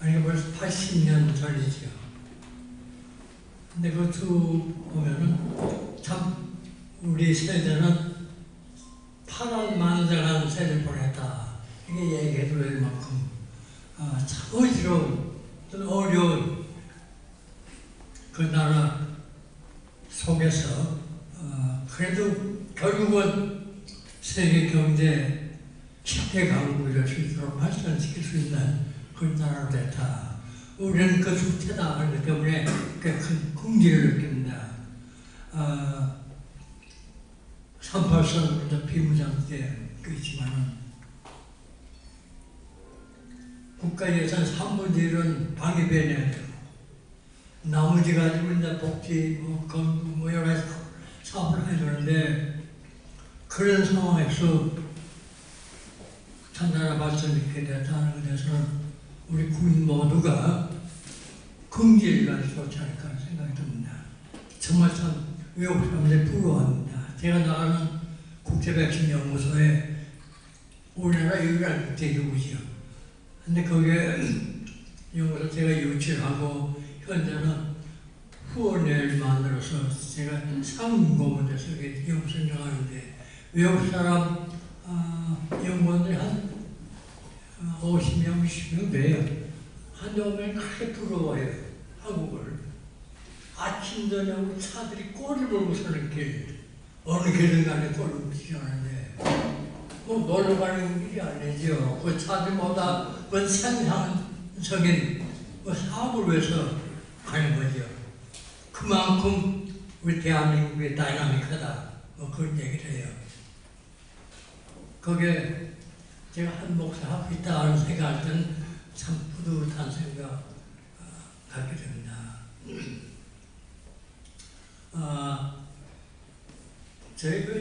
아니 벌써 80년 전이죠. 근데 그 쭉 보면은 참 우리 세대는 파란만장한 세대를 보냈다. 이게 얘기해도 될 만큼 참 어지러운, 어려운 그 나라 속에서 그래도 결국은 세계 경제 10대 강국이 될 수 있도록 발전시킬 수 있는 그런 나라로 됐다. 우리는 그 주체다 하기 때문에 꽤 큰 긍지를 느낍니다. 38선 비무장지대 있지만은 국가 예산 3분의 1은 방위비에 내야 되고 나머지 가지고 이제 복지, 건국, 여러 가지 사업을 해야 되는데 그런 상황에서 나라 발전시키게 됐다는 것에 대해서는 우리 국민 모두가 긍지를 가지고 좋지 않을까 하는 생각이 듭니다. 정말 참 외국 사람들이 부러워합니다. 제가 나가는 국제백신연구소에 우리나라 유일한 국제기구지요. 근데 거기에 연구소 제가 유치를 하고 현재는 후원회를 만들어서 제가 상임고문에서 연구소를 나가는데 외국 사람 연구원들이 한 50명, 60명 돼요. 한데 오면 크게 부러워요. 한국을. 아침, 저녁 차들이 꼬리를 물고 서는 길. 어느 길은 간에 꼬리를 물고 지나가는데 뭐 놀러 가는 길이 아니죠. 그 차들마다 그 생산적인 그 사업을 위해서 가는 거죠. 그만큼 우리 대한민국이 다이나믹하다. 뭐 그런 얘기를 해요. 거기에 제가 한 목사 하고 있다는 생각할 때는 참 뿌듯한 생각 갖게 됩니다. 저희가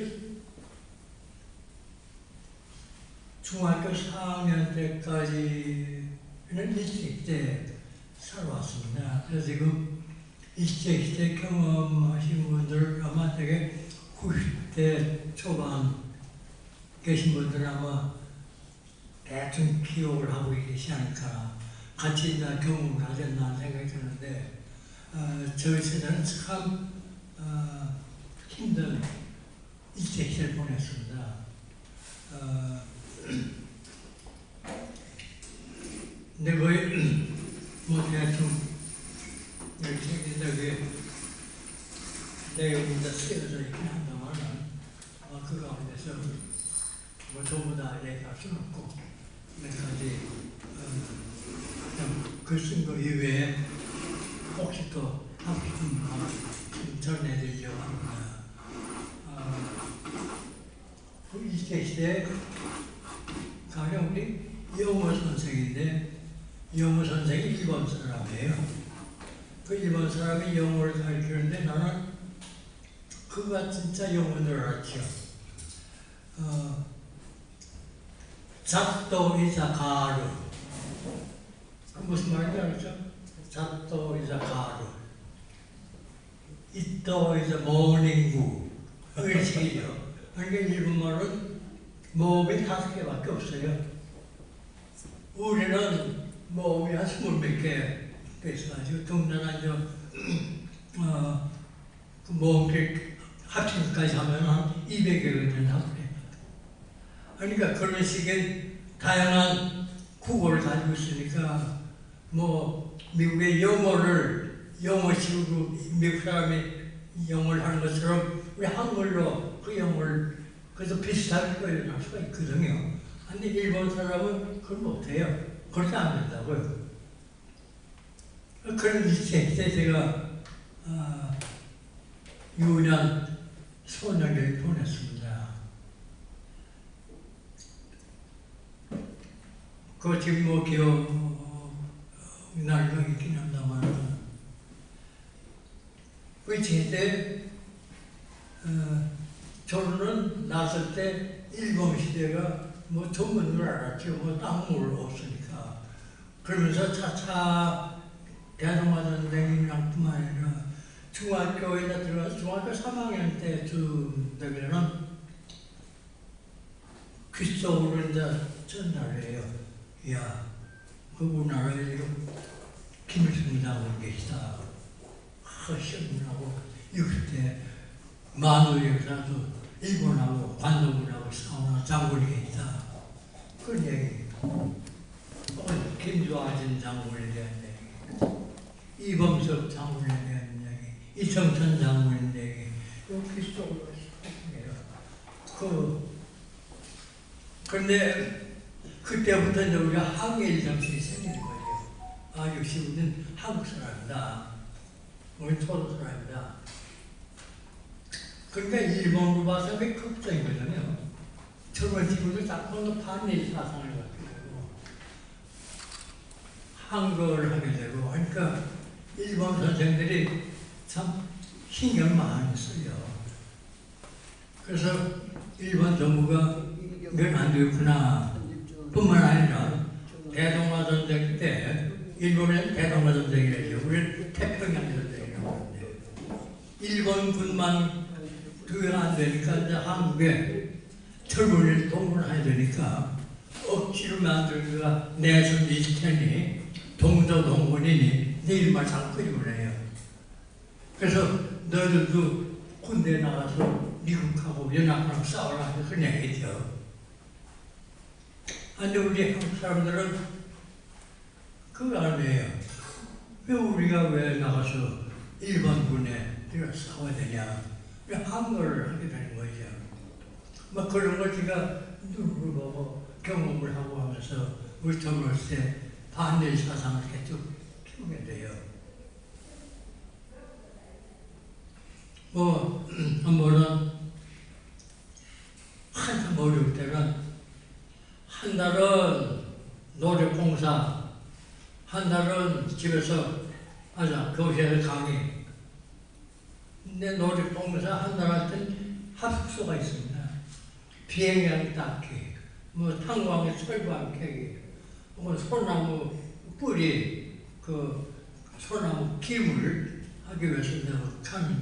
중학교 4학년 때까지는 일제시대 살아왔습니다. 그래서 지금 일제시대 경험하신 분들 아마 되게 90대 초반 계신 분들은 아마 대충 기억을 하고 계시지 않을까. 같이 이제 경험을 하셨나 생각이 드는데 저희 세대는 참 힘든 일제시대를 보냈습니다. 근데 거의 뭐 대충 이렇게 이제 내용이 이제 쓰여져 있긴 한다만은 그 가운데서 뭐 전부 다 얘기할 수는 없고 몇 가지 글 쓴 거 이외에 혹시 또 하고 싶은 마음 전해드리려고 합니다. 그 일제시대 가령 우리 영어 선생인데 영어 선생이 일본 사람이에요. 그 일본 사람이 영어를 가르치는데 나는 그가 진짜 영어를 알았죠. 잡도 이자 가루. 그 무슨 말인지 알죠? 잡도 이자 가루. 이또 이자 모닝구. 의식이죠. 그러니까 일본말은 모음이 5개밖에 없어요. 우리는 모음이 한 20몇 개 있어가지고 동남아 그 모음 합친 것까지 하면 한 200개가 된다고 그래요. 그러니까 그런 식의 다양한 국어를 가지고 있으니까 뭐 미국의 영어식으로 미국 사람이 영어를 하는 것처럼 우리 한글로 그 영어를 그래서 비슷하게 표현할 수가 있거든요. 근데 일본 사람은 그걸 못해요. 그렇게 안 된다고요. 그런 시기에 제가 유년 소녀를 보냈습니다. 그 지금 뭐 기억나는 거 있긴 합니다만 그 제때 저는 났을 때 일본 시대가 뭐 전문 줄 알았죠. 뭐 땅물 없으니까. 그러면서 차차 대동아전쟁이랑 뿐만 아니라 중학교에 들어가서 중학교 3학년 때쯤 되면은 귓속으로 이제 전달을 해요. 야, 그 우리나라에 김일성 장군 계시다. 시험하고 60대 만우 역사도 일본하고 관동군하고 싸우는 장군이 있다. 그런 얘기. 김주아진 장군에 대한 얘기, 이범석 장군에 대한 얘기, 이청천 장군에 대한 얘기. 이렇게 속으로 시작해요. 그런데 그때부터 이제 우리가 항일 정신이 생기는 거예요. 아, 역시 우리는 한국 사람이다. 우리 토도 사람이다. 그러니까 일본으로 봐서 그게 걱정이거든요. 젊은 친구들 자꾸 반일 사상을 갖게 되고 한글을 하게 되고 그러니까 일본 선생들이 참 신경 많이 써요. 그래서 일본 정부가 이건 안 되겠구나 뿐만 아니라 대동아 전쟁 때 일본은 대동아 전쟁이라죠. 우리는 태평양 전쟁이라고 하는데 일본 군만 그게 안 되니까 이제 한국에 철분을 동원해야 되니까 억지로 만든 거가 내선 리스텐이 동서동원이니 내 일만 잘 끄집어 내요. 그래서 너희들도 군대 나가서 미국하고 연합하고 싸우라 그런 얘기죠. 근데 우리 한국 사람들은 그거 아니에요. 왜 나가서 일본군에 싸워야 되냐. 한글을 하게 되는 거죠. 막 그런 걸 제가 눈으로 보고 경험을 하고 하면서 우리 젊었을 때 반대 사상을 계속 키우게 돼요. 한 번은 한참 어려울 때는 한 달은 노력봉사, 한 달은 집에서 교실에서 강의. 근데 노력봉사 한 달 할 땐 합숙소가 있습니다. 비행장 닦기, 탄광에 철광 캐기, 소나무 뿌리, 소나무 기물을 하기 위해서 소나무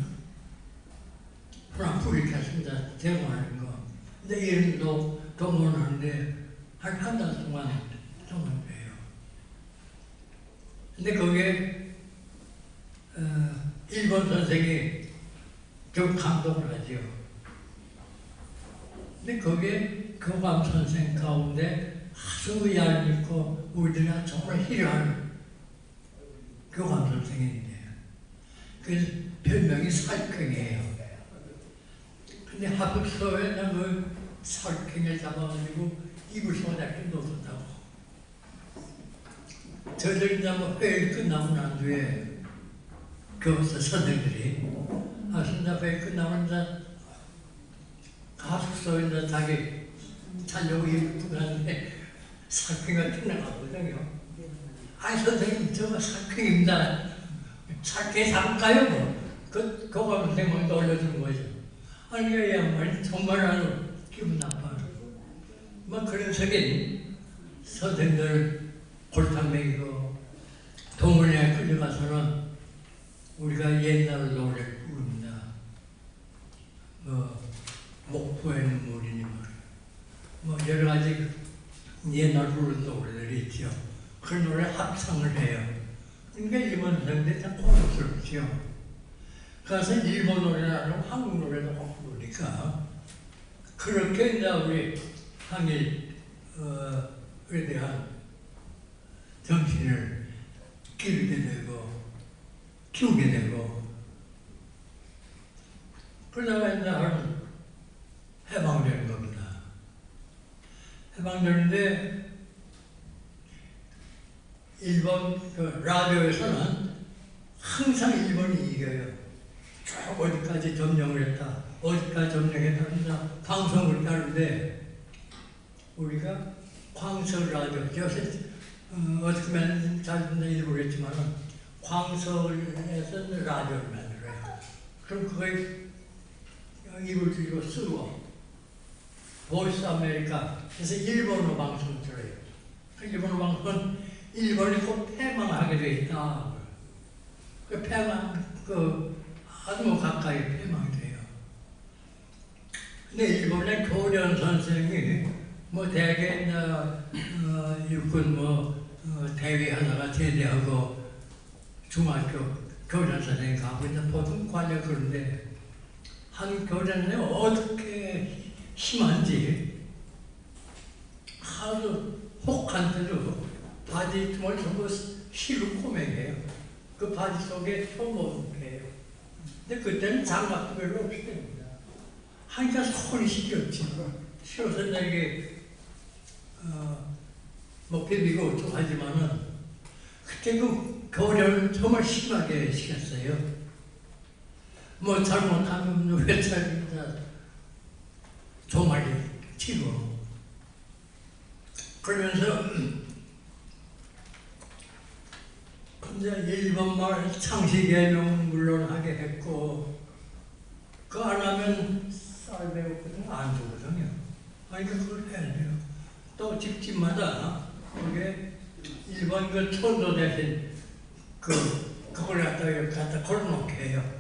뿌리 캐습니다. 제공하는 거. 근데 이름도 동원하는데 한 달 동안 동원돼요. 근데 거기에 일본 선생이 좀 감동을 하죠. 근데 거기에 교감 선생 가운데 아주 얄밉고 우리들이 정말 싫어하는 교감 선생인데 그래서 별명이 살쾡이에요. 근데 합숙소에 그 살쾡을 잡아가지고 이불 속에 놓는다고. 저들 이제 회의 끝나고 난 뒤에 교사 선생들이 선생 회의 끝나면 이제 합숙소에 이제 자기 자려고 입고 가는데 살쾡이가 튀어나가거든요. 선생님 저거 살쾡입니다. 살쾡이 잡을까요? 교감 선생님한테 올려주는 거죠. 이 양반이 정말 아주 기분 나빠요. 그런 속에 선생들 골탕 먹이고 동원에 끌려가서는 우리가 옛날 노래를 부릅니다. 목포의 눈물이니 여러 가지 옛날 부르는 노래들이 있죠. 그런 노래 합창을 해요. 그러니까 일본 사람들이 참 고급스럽죠. 그래서 일본 노래를 하고 한국 노래도 하고 그러니까 그렇게 이제 우리 항일에 대한 정신을 기르게 되고 키우게 되고 그러다가 이제 해방되는 겁니다. 해방되는데 일본 라디오에서는 항상 일본이 이겨요. 쭉 어디까지 점령을 했다, 어디까지 점령했다 하면서 방송을 따르는데 우리가 광설 라디오, 어떻게 보면 잘 듣는지 모르겠지만 광설에서 라디오를 만들어요. 그럼 그거에 입을 들고 쓰고 보이스 아메리카 그래서 일본어 방송을 들어요. 그 일본어 방송은 일본이 곧 폐망하게 돼 있다. 그 폐망 아주 가까이 폐망이 돼요. 근데 일본의 교련 선생이 대개 육군 대위하다가 제대하고 중학교 교련선생님 가고 있는 보통 관료 그런데 한 교련이 어떻게 심한지 하루 혹한 대로 바지 틈을 전부 실로 꼬매게요. 그 바지 속에 펴먹게요. 근데 그때는 장갑도 별로 없을 때입니다. 하니까 손이 시렸지. 시려서 이게 뭐 비비고 어쩌고 하지만은 그때 그 교련을 정말 심하게 시켰어요. 뭐 잘못하면 회차입니다. 종아리 치고 그러면서 근데 일본말 상식예명 물론 하게 했고 그거 안 하면 쌀 배웠거든 안 주거든요. 아니 그걸 해야 돼요. 또 집집마다 그게 일본 그 천도 대신 그걸 갖다 걸어놓게 해요.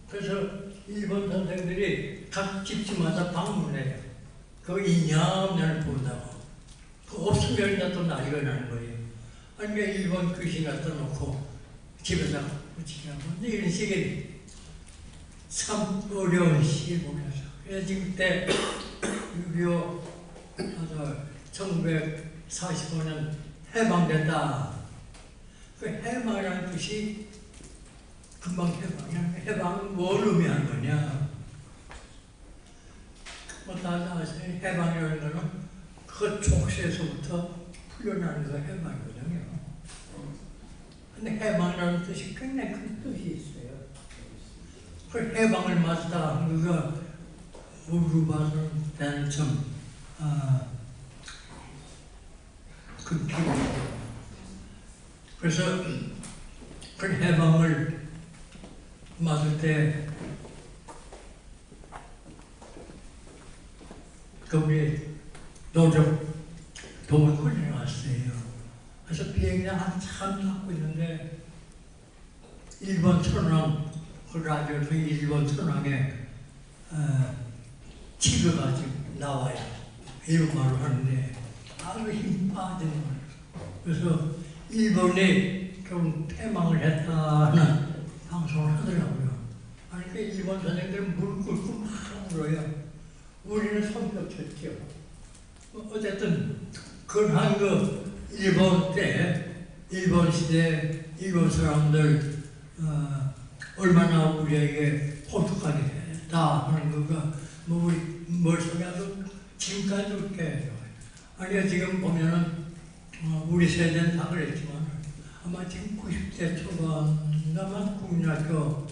그래서 일본 선생들이 각 집집마다 방문해요. 그 인양을 본다고. 그 없으면 또 난리가 나는 거예요. 아니, 그러니까 일본 글씨 갖다 놓고 집에다 붙이게 하고 이런 식의 참 어려운 시에 보면서. 그래서 지금 그때 6.25 1945년 해방됐다. 그 해방이라는 뜻이 금방 해방이야. 해방은 뭘 의미하는 거냐? 뭐 다 아세요? 해방이라는 거는 그 족쇄에서부터 풀려나는 거 해방이거든요. 근데 해방이라는 뜻이 굉장히 큰 뜻이 있어요. 그 해방을 맞다 한 거가 우리 봐서는 나는 참 그 기분이에요. 그래서 그 해방을 맞을 때 우리 노적 동을 걸려놨어요. 그래서 비행장 한참 타고 있는데 일본 천황 그 라디오에서 일본 천황에 치료가 지금 나와요. 일본말로 하는데 아주 힘 빠지는 거예요. 그래서 일본이 좀 패망을 했다는 방송을 하더라고요. 아니, 그 일본 선생들은 무릎 꿇고 막 울어요. 우리는 손뼉 쳤죠. 어쨌든, 그한 일본 때, 일본 시대, 일본 사람들, 얼마나 우리에게 포tuk하게 했다 하는 거가, 뭐, 우리 머릿속에 아주 지금까지 그렇게 해요. 아니, 지금 보면은, 우리 세대는 다 그랬지만, 아마 지금 90대 초반가만 국민학교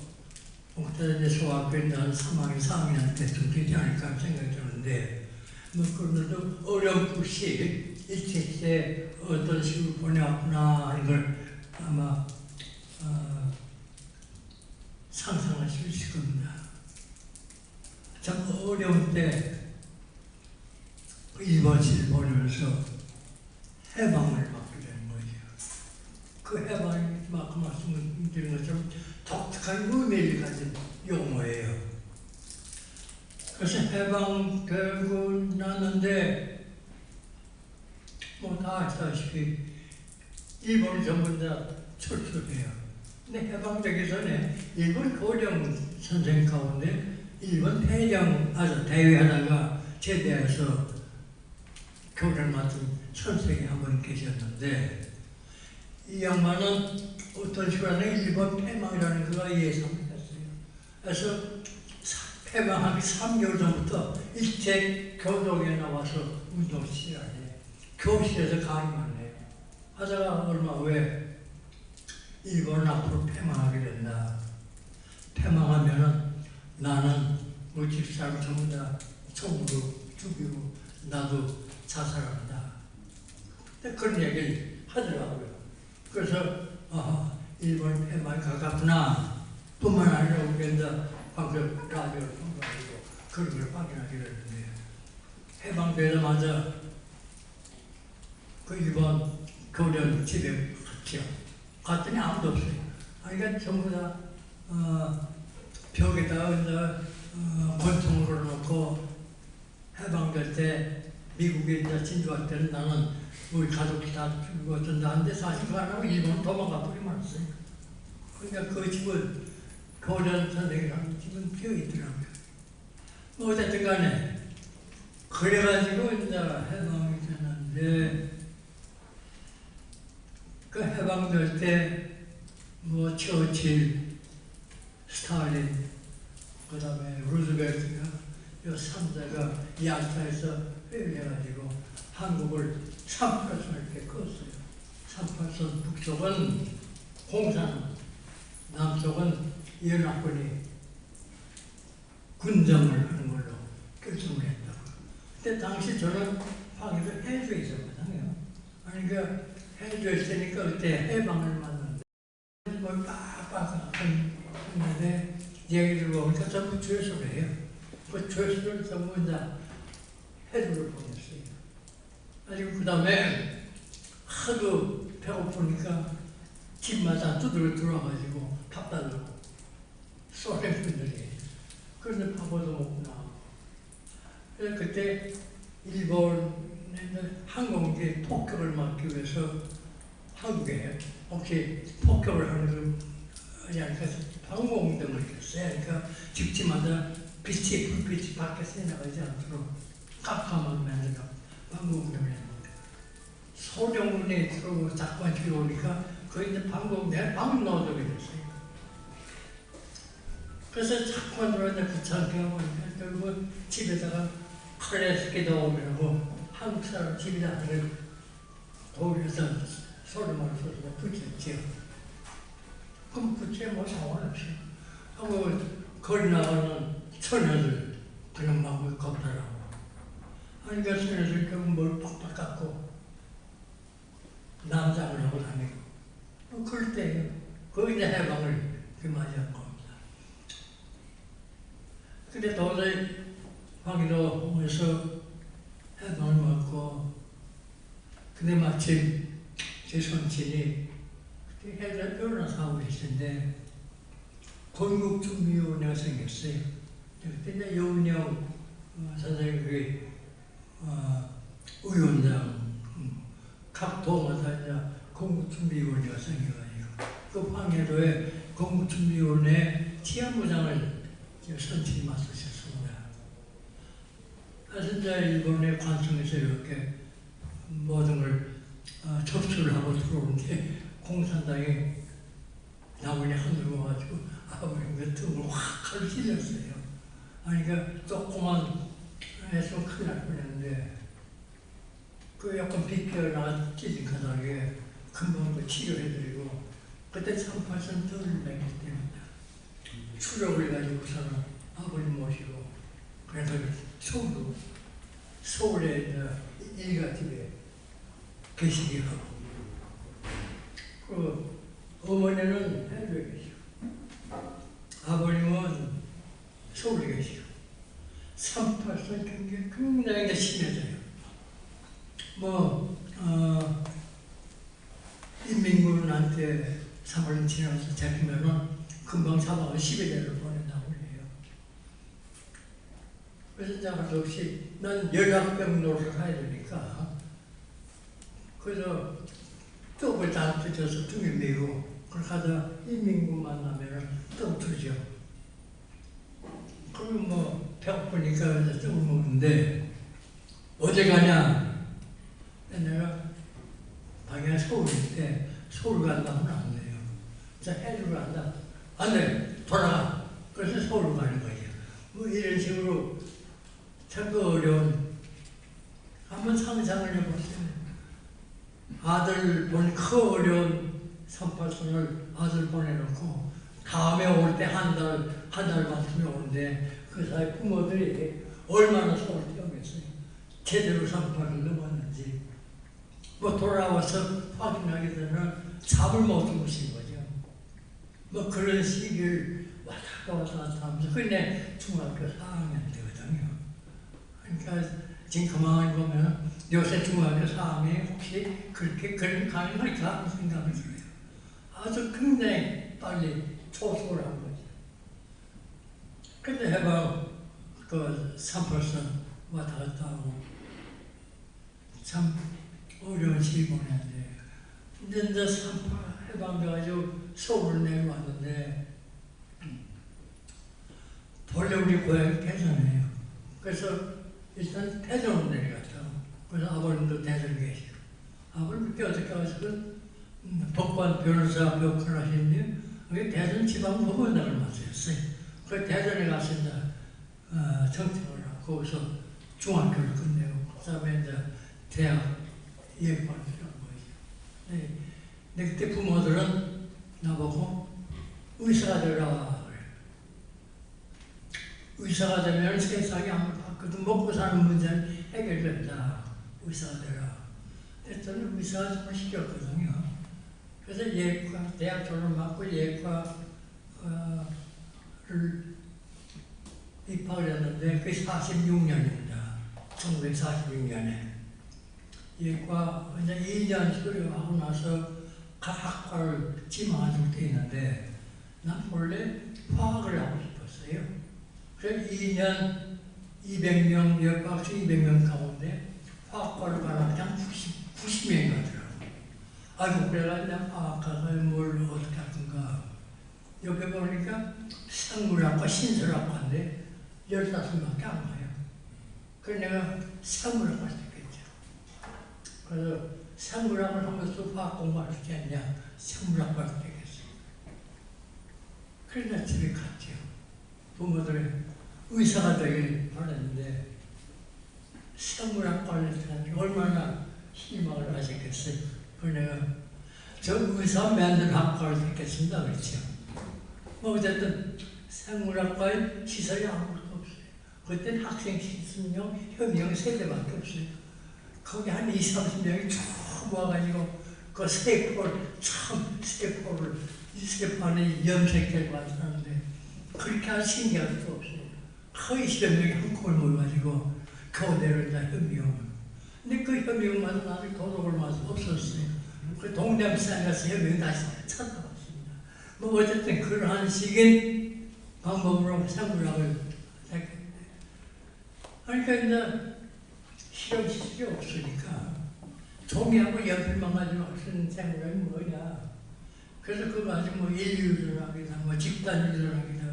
목사님 소학교에 한 3학년, 4학년 때쯤 되지 않을까 생각이 드는데, 뭐 그런데도 어렴풋이 일찍 때 어떤 식으로 보내왔구나 하는 걸 아마 상상하실 수 있을 겁니다. 참 어려운 때 일본시를 보내면서 해방을 받게 되는 거죠. 그 해방이 아까 말씀드린 것처럼 독특한 의미를 가진 용어예요. 그래서 해방되고 났는데 뭐 다 아시다시피 일본이 전부 다 철수해요. 근데 해방되기 전에 일본 고령 선생 가운데 일본 대위하다가 제대해서 교를 맡은 선생이 한 분 계셨는데 이 양반은 어떤 시간에 일본 패망이라는 거가 예상이 됐어요. 그래서 패망하기 3개월 전부터 일제 교동에 나와서 운동 시작해요. 교실에서 강의만 해요. 하다가 얼마 후에 일본은 앞으로 패망하게 된다. 패망하면은 나는 우리 집사람 전부 다 총으로 죽이고 나도 자살한다. 그런 얘기를 하더라고요. 그래서 일본 패망이 가깝구나 뿐만 아니라 우리가 방금 라디오를 통과하고 그런 걸 확인하게 됐는데 해방되자마자 그 일본 교련 집에 갔죠. 갔더니 아무도 없어요. 그러니까 전부 다 벽에다가 권총을 걸어놓고 해방될 때 미국에 이제 진주할 때는 나는 우리 가족이 다 죽었던 나한테 사실 가라고 일본 도망가 버리면 왔어요. 그러니까 그 집은 교련 선생이라는 집은 비어 있더라고요. 뭐 어쨌든 간에 그래가지고 이제 해방이 됐는데 그 해방될 때 뭐 처칠, 스탈린, 그 다음에 루즈벨트가 이 3자가 야타에서 회의를 해가지고 한국을 3%를 이렇게 껐어요. 3%, 북쪽은 공산, 남쪽은 연합군이 군정을 하는 걸로 결정을 했다고. 근데 당시 저는 방에서 해주에 있었거든요. 그러니까 해주에 있으니까 그때 해방을 만났는데 뭐 빡빡 했는데 얘기를 보니까 전부 죄수래요. 그 죄수를 전부 이제 해주를 보냈어요. 그리고 그 다음에 하도 배고프니까 집마다 두드려 들어와가지고 밥 달라고 소련분들이. 그런데 밥도 먹고 나오고. 그래서 그때 일본의 항공기 폭격을 막기 위해서 한국에 혹시 폭격을 하는 걸 그러니까 방공등을 켰어요. 그러니까 집집마다 불빛이 밖에서 나가지 않도록 깜깜하게 만들어 방공등을 했는데 소령군이 들어오고 작관 들어오니까 거기 있는 방공등에 방금 넣어두게 됐어요. 그래서 작관으로 이제 귀찮게 하고 결국은 집에다가 클래스키 넣으라고 한국 사람 집에다 돌려서 소리만 써서 붙였지요. 그럼 그때 뭐 상관없어요. 하고 거리 나가는 처녀들 그냥 막 겁나라고. 그러니까 처녀들 결국 뭘 팍팍 깎고 남장을 하고 다니고. 그럴 때예요. 거기서 해방을 맞이한 겁니다. 근데 도저히 황희도에서 해방을 맞고 근데 마침 제 손친이 해외 변호사하고 있는데 건국준비위원회가 생겼어요. 그때 이제 여운영 선생님이 위원장, 각 도마다 이제 건국준비위원회가 생겨가지고 그 황해도에 건국준비위원회 치안부장을 선친이 맡으셨습니다. 그래서 이제 일본의 관청에서 이렇게 모든 걸 접수를 하고 들어오는데 공산당이 나무니 흔들어가지고 아버님 등을 확 칼로 찔렸어요. 그러니까 조그만 해서 큰일 날 뻔했는데 그 약간 비켜나 찔린 가닥에 금방 그 치료해드리고 그때 38%를 냈기 때문에 추력을 가지고서는 아버님 모시고 그래서 서울에 일가집에 계시게 하고 그 어머니는 해외에 계시고 아버님은 서울에 계시고 38선 경계 굉장히 심해져요. 인민군한테 3월 지나서 잡히면은 금방 잡아서 시베리아로 보낸다고 해요. 그래서 내가 역시 난 연락병 노릇을 해야 되니까 그래서 떡을 다 뜯어서 등에 메고 그렇게 하다 인민군 만나면 떡 주죠. 그러면 뭐 배고프니까 떡을 먹는데 어제 가냐? 내가 방에 서울인데 서울 간다면 안 돼요. 그래서 해주를 한다. 안 돼. 돌아가. 그래서 서울 가는 거예요. 뭐 이런 식으로 참 어려운 한번 상상을 해보세요. 아들 그 어려운 38선을 아들 보내놓고 다음에 올 때 한 달 반쯤에 오는데 그 사이 부모들이 얼마나 속을 태우겠어요. 제대로 38을 넘었는지 뭐 돌아와서 확인하게 되면 잠을 못 주무신 거죠. 뭐 그런 시기를 왔다 갔다 하면서 그게 중학교 4학년 때거든요. 그러니까 지금 가만히 보면 요새 중학교 4학년이 혹시 그렇게 그런 가능할까 하는 생각이 들어요. 아주 굉장히 빨리 초속을 한 거죠. 근데 해봐 그 3%선 왔다 갔다 하고 참 어려운 시기 보냈는데 이제 3.8 해방돼가지고 서울을 내려왔는데 원래 우리 고향이 대전이에요. 그래서 일단 대전으로 내려갔죠. 그래서 아버님도 대전에 계시고 아버님 어떻게 하시고 법관 변호사 역할을 하시는데 그게 대전 지방법원장을 맡으셨어요. 그 대전에 가서 이제 정책을 하고 거기서 중학교를 끝내고 그다음에 이제 대학 예과를 들어간 거예요. 근데 그때 부모들은 나보고 의사가 되라 그래요. 의사가 되면 세상이 아무도 바뀌어도 먹고 사는 문제는 해결된다. 의사가 되라. 저는 의사가 정말 싫었거든요. 그래서 예과, 대학 졸업 맞고 예과를 입학을 했는데 그게 46년입니다. 1946년에. 예과 이제 2년 수료하고 나서 각 학과를 지망하는 게 있는데 난 원래 화학을 하고 싶었어요. 그래서 2년 200명, 예과 학생 200명 가운데 화학과를 가라 그냥 90명이 가더라고요. 아이고 그래가 그냥 화학과를 뭘 어떻게 할 건가. 여기 보니까 생물학과, 신설학과인데 15명밖에 안 가요. 그래서 내가 생물학과 시작했죠. 그래서 생물학을 하면서 화학 공부할 수 있겠냐. 생물학과를 시작했어요. 그래서 집에 갔죠. 부모들이 의사가 되길 바랐는데 생물학과를 시작하니 얼마나 희망을 하셨겠어요. 그래서 내가 저 의사 만든 학과를 택했습니다. 그렇죠. 뭐 어쨌든 생물학과에 시설이 아무것도 없어요. 그때는 학생 70명, 현명 세대밖에 없어요. 거기 한 20, 30명이 쭉 모아가지고 그 세포를, 참 세포를, 이 세포 안에 염색되고 하는데 그렇게 할 신기할 것도 없어요. 거의 10여 명이 한꺼번에 모여가지고 교대로 이제 현미용을. 근데 그 현미용만 나중에 도둑을 맞아 없었어요. 그 동대문산에 가서 현미용 다시 찾아봤습니다. 뭐 어쨌든 그러한 식인 방법으로 생물학을 시작했는데 그러니까 이제 실험실이 없으니까 종이하고 연필만 가지고 쓰는 생물학이 뭐냐. 그래서 그거 가지고 뭐 인류論하기다, 뭐 집단유전하기다,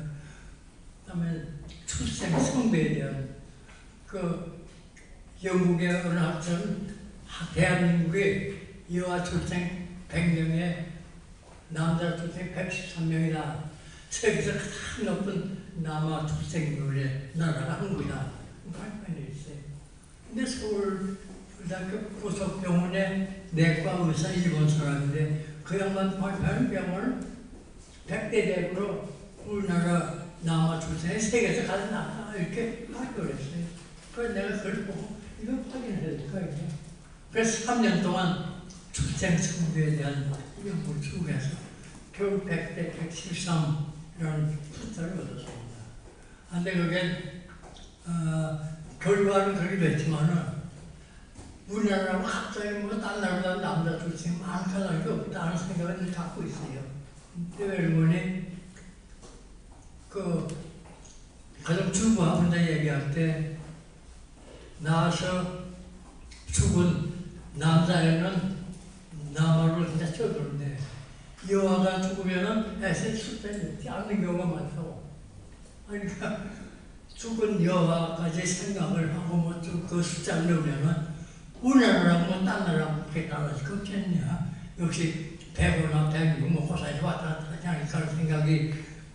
그다음에 출생 성배에 대한 그 영국의 어느 학자는 대한민국의 여아 출생 100명에 남자 출생 113명이다. 세계에서 가장 높은 남아 출생률의 나라가 한국이다. 발표해 있어요. 근데 서울대학교 부속병원에 내과 의사 일본 사람인데 그 양반 발표하는 병원을 100대 대구로 우리나라 남아 출생의 세계에서 가장 낮다 이렇게 발표를 했어요. 그래서 내가 그걸 보고 이거 확인해야 될 거예요. 그래서 3년 동안 출생 성비에 대한 연구를 쭉 해서 겨우 100대 113이라는 숫자를 얻었습니다. 근데 그게 결과는 그렇게 됐지만은 우리나라하고 갑자기 뭐 다른 나라보다 남자 출생이 많다는 게 없다는 생각을 갖고 있어요. 근데 일본이 그 가정주부하고 이제 얘기할 때 낳아서 죽은 남자애는 남아로 진짜 쳐들는데 여아가 죽으면은 애새 숫자에 넣지 않는 경우가 많다고. 그러니까 죽은 여아까지 생각을 하고 뭐 그 숫자를 넣으면은 우리나라랑 뭐 딴 나라랑 그렇게 달라질 거 없겠냐. 역시 100이나 106 먹고 살지 왔다 갔다 하지 않을까 하는 생각이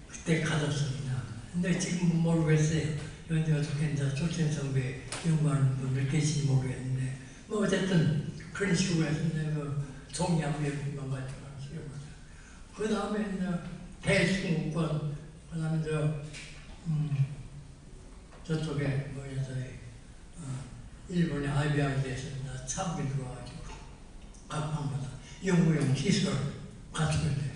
그때 가졌습니다. 근데 지금 모르겠어요. 현재 어떻게 이제 출생성배 연구하는 분들 계신지 모르겠는데 뭐 어쨌든 그런 식으로 해서 그 종이하고 연필만 가지고 하는 실험하죠. 그 다음에 이제 대승권, 그 다음에 저쪽에 뭐야 저희 일본의 IBRD에서 참기 들어와가지고 각 방마다 연구용 시설 갖추게 돼요.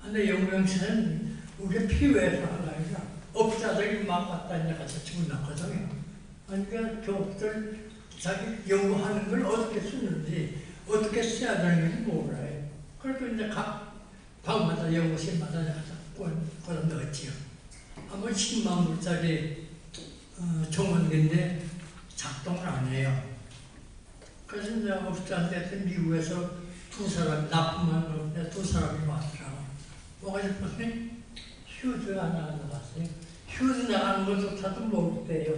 근데 연구용 시설은 우리 피부에서 하려니까 업자들이 막 왔다 이제 가서 집어넣거든요. 그러니까 교육들 자기 연구하는 걸 어떻게 쓰는지 어떻게 써야 되는지 몰라요. 그래서 이제 각 방마다 연구실마다 가서 꽂아 넣었지요. 아마 10만 불짜리 정원기인데 작동을 안 해요. 그래서 내가 업자한테 미국에서 두 사람, 납품만 그런데 두 사람이 왔더라고. 뭐가 싶었더니 휴즈 하나 나갔어요. 휴즈 나가는 것조차도 모르대요.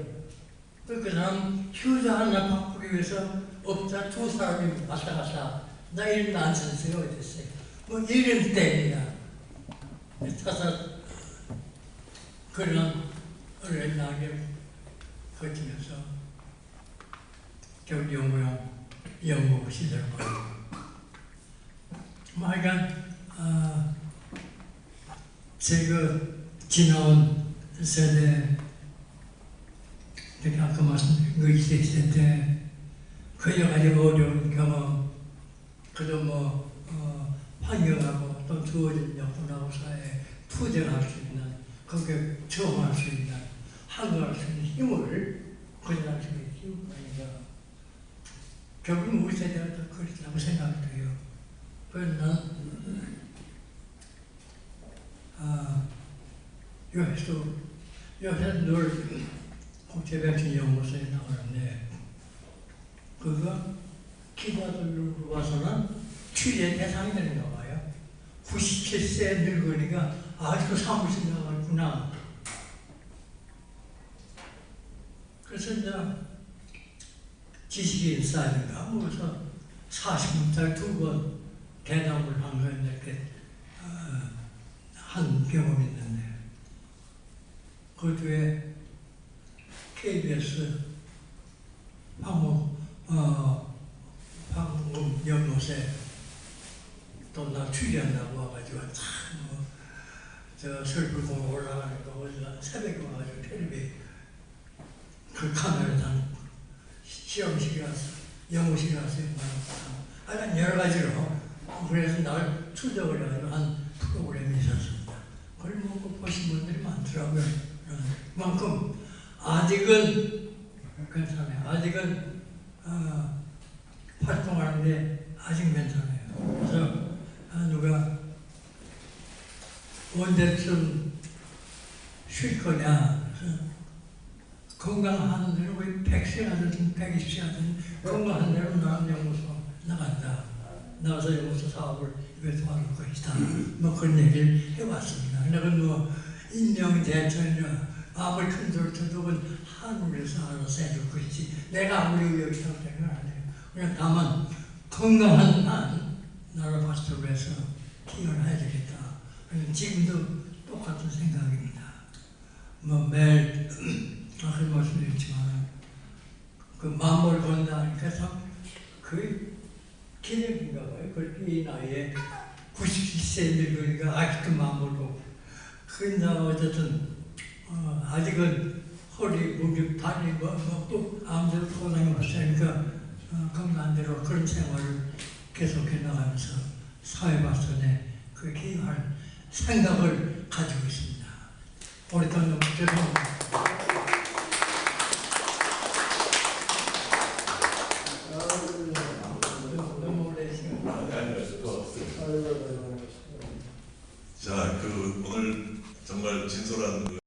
그 사람 휴즈 하나 바꾸기 위해서 업자 두 사람이 왔다 갔다. 나 이런 난센스가 어디 있어요. 뭐 이런 때야. 타사 그런 어린 나게 거치면서 겨우 영국 시절 거예요. 뭐 하여간 제가 지나온 세대 아까 말씀드린 거 20대 때 그 여러 가지 어려운 경험 그도 뭐 환경하고 또 주어진 여건하고 사회에 투쟁할 수 있는 거기에 저항할 수 있는 항거할 수 있는 힘을 그 당시에 키우고 다니까 결국은 우리 세대가 더 그렇다고 생각이 돼요. 그래서 나는 요새 늘 국제백신연구소에 나오는데 그거 기자들로 봐서는 취재 대상이 되는가 봐요. 97세 늙은이가 아직도 사무실 나가구나. 그래서 이제 지식인 쌓이는가 그래서 40분짜리 2번 대담을 한 거 이렇게 한 경험이 있는데 그 뒤에 KBS 방금 연못에 또 나 취재한다고 와가지고 저 설불공 올라가니까 어디가 새벽에 와가지고 텔레비 그 카메라에 시험실에 와서 연구실에 와서 하여간 여러 가지로 그래서 날 추적을 해가지고 한 프로그램이 있었습니다. 그걸 뭐 보신 분들이 많더라고요. 그만큼 아직은 괜찮아요. 아직은 활동하는데 아직 괜찮아요. 그래서 누가 언제쯤 쉴 거냐. 그래서 건강한 대로 100세 하든 120세 하든 건강한 대로 나는 연구소 나간다. 나가서 연구소 사업을 왜 도와줄 것이다. 뭐 그런 얘기를 해왔습니다. 내가 뭐 인명대천이나 아무리 큰 소리 쳐도 하늘에서 알아서 해줄 것이지 내가 아무리 여기서 생각 안 해요. 그냥 다만 건강한 한 나라 파스토를 해서 기여를 해야 되겠다. 지금도 똑같은 생각입니다. 뭐 매일 아까 말씀드렸지만 그 마음을 건다 하니까 참 그 기념인가 봐요. 그렇게 이 나이에 97세 늙으니까 아직도 마음을 고 그나 어쨌든 아직은 허리, 무릎, 다리 또 아무데도 고난이 없으니까 건강한 대로 그런 생활을 계속해 나가면서 사회발전에 그 기여할 생각을 가지고 있습니다. 오랫동안 너무 죄송합니다. 자, 오늘 정말 진솔한